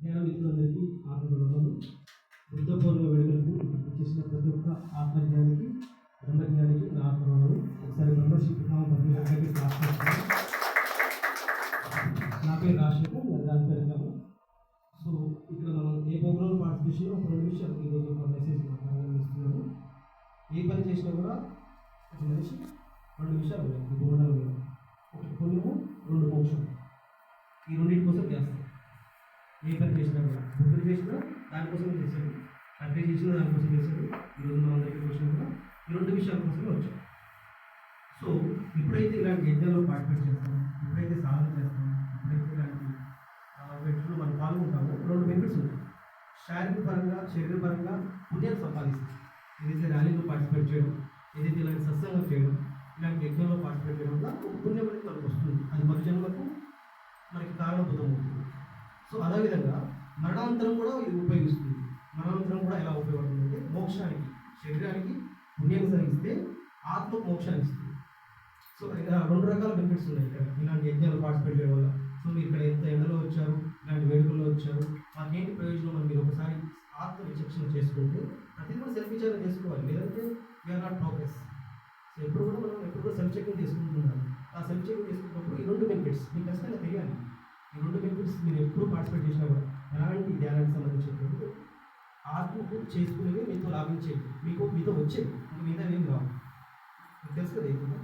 ధ్యాన మిత్రులందరికీ ఆత్మబంధములు. బుద్ధ పౌర్ణమి వేడుకలకు చేసిన ప్రతి ఒక్క ఆత్మజ్ఞానికి బ్రహ్మజ్ఞానికి నా ఆత్మబంధములు. ఒకసారి మెంబర్షిప్ ప్రతి ఒక్కరికి ప్రార్థిస్తున్నాను. నా పేరు రాజశేఖర్, నా రాజపేరు. సో ఇక్కడ మనం ఏ ప్రోగ్రామ్ పార్టిసిపేషన్ ఒక 2 విషయాలు ఈరోజు ఒక మెసేజ్ ఇస్తున్నాము. ఏ పని చేసినా కూడా ఒక మనిషి 2 విషయాలు ఉన్నాయి ఈ భూమండలం మీద. ఒకటి పుణ్యము, 2 మోక్షం. ఈ రెండింటి కోసం చేస్తాం. ఏ పని చేసినా కూడా బుద్ధుడు చేసినా దానికోసం చేశాడు, తండ్రి చేసినా దానికోసం చేశాడు. ఈరోజు మనం దగ్గరికి వచ్చినా కూడా ఈ 2 విషయాల కోసమే వచ్చాం. సో ఎప్పుడైతే ఇలాంటి యజ్ఞాల్లో పార్టిసిపేట్ చేస్తాం, ఎప్పుడైతే సాధన చేస్తాం, ఎప్పుడైతే ఇలాంటి వ్యక్తులు మనం పాల్గొంటామో 2 బెనిఫిట్స్ ఉంటాయి. శారీరక పరంగా, శరీరపరంగా పుణ్యాన్ని సంపాదిస్తాం. ఏదైతే ర్యాలీలో పార్టిసిపేట్ చేయడం, ఏదైతే ఇలాంటి సత్సంగం చేయడం, ఇలాంటి యజ్ఞంలో పార్టిసిపేట్ చేయడం వల్ల ఒక పుణ్యం అనేది మనకు వస్తుంది. అది మరుజన్మకు మనకి కారణభూతం అవుతుంది. సో అదేవిధంగా మరణాంతరం కూడా ఇది ఉపయోగిస్తుంది. మరణాంతరం కూడా ఎలా ఉపయోగపడుతుంది అంటే మోక్షానికి, శరీరానికి పుణ్యాన్ని కలిగిస్తే ఆత్మకు మోక్షాన్ని ఇస్తుంది. సో 2 రకాల బెనిఫిట్స్ ఉన్నాయి ఇక్కడ ఇలాంటి యజ్ఞాలు పార్టిసిపేట్ చేయడం వల్ల. సో మీరు ఇక్కడ ఎంత ఎండలో వచ్చారు, ఇలాంటి వేడుకల్లో వచ్చారు, మాకేంటి ప్రయోజనం అని మీరు ఒకసారి ఆత్మ విచక్షణ చేసుకుంటే ప్రతి కూడా సెల్ఫ్ విచారణ చేసుకోవాలి. లేదంటే వీఆర్ నాట్ ప్రోగ్రెస్. సో ఎప్పుడు కూడా సెల్ఫ్ చెకింగ్ చేసుకుంటున్నాను. ఆ సెల్ఫ్ చెకింగ్ చేసుకున్నప్పుడు ఈ 2 బెనిఫిట్స్ మీకు ఖచ్చితంగా తెలియాలి. ఈ 2 బెనిఫిట్స్ మీరు ఎప్పుడు పార్టిసిపేట్ చేసినా కూడా ఎలాంటి ధ్యానానికి సంబంధించినటువంటి ఆత్మకు చేసుకునేవి మీతో లాభించేవి, మీతో వచ్చేవి, ఇంకా మీద ఏం రావు. మీకు తెలుసు కదా ఏదైనా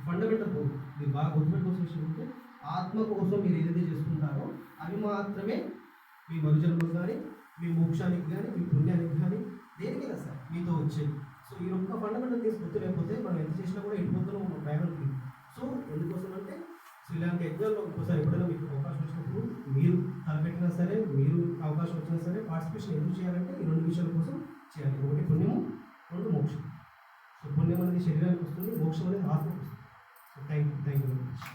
ఫండమెంటల్ గోల్ మీరు బాగా గుర్తుపెట్టుకోవాల్సిన విషయం అంటే ఆత్మ కోసం మీరు ఏదైతే చేసుకుంటారో అవి మాత్రమే మీ మరుజన్మకు కానీ, మీ మోక్షానికి కానీ, మీ పుణ్యానికి కానీ దేనికైనా సార్ మీతో వచ్చేది. సో ఈ ఒక్క ఫండమెంటల్ థింగ్స్ గుర్తు లేకపోతే మనం ఎంత చేసినా కూడా ఎటుపోతున్నాం మన ప్రయాణం లేదు. సో ఎందుకోసం అంటే సో ఇలాంటి యజ్ఞాల్లో ఇంకోసారి ఎప్పుడైనా మీకు అవకాశం వచ్చినప్పుడు మీరు తలపెట్టినా సరే, మీరు అవకాశం వచ్చినా సరే పార్టిసిపేషన్ ఎందుకు చేయాలంటే ఈ 2 విషయాల కోసం చేయాలి. ఒకటి పుణ్యము, 2 మోక్షం. సో పుణ్యం అనేది శరీరానికి వస్తుంది, మోక్షం అనేది ఆత్మకు వస్తుంది. So thank you very much.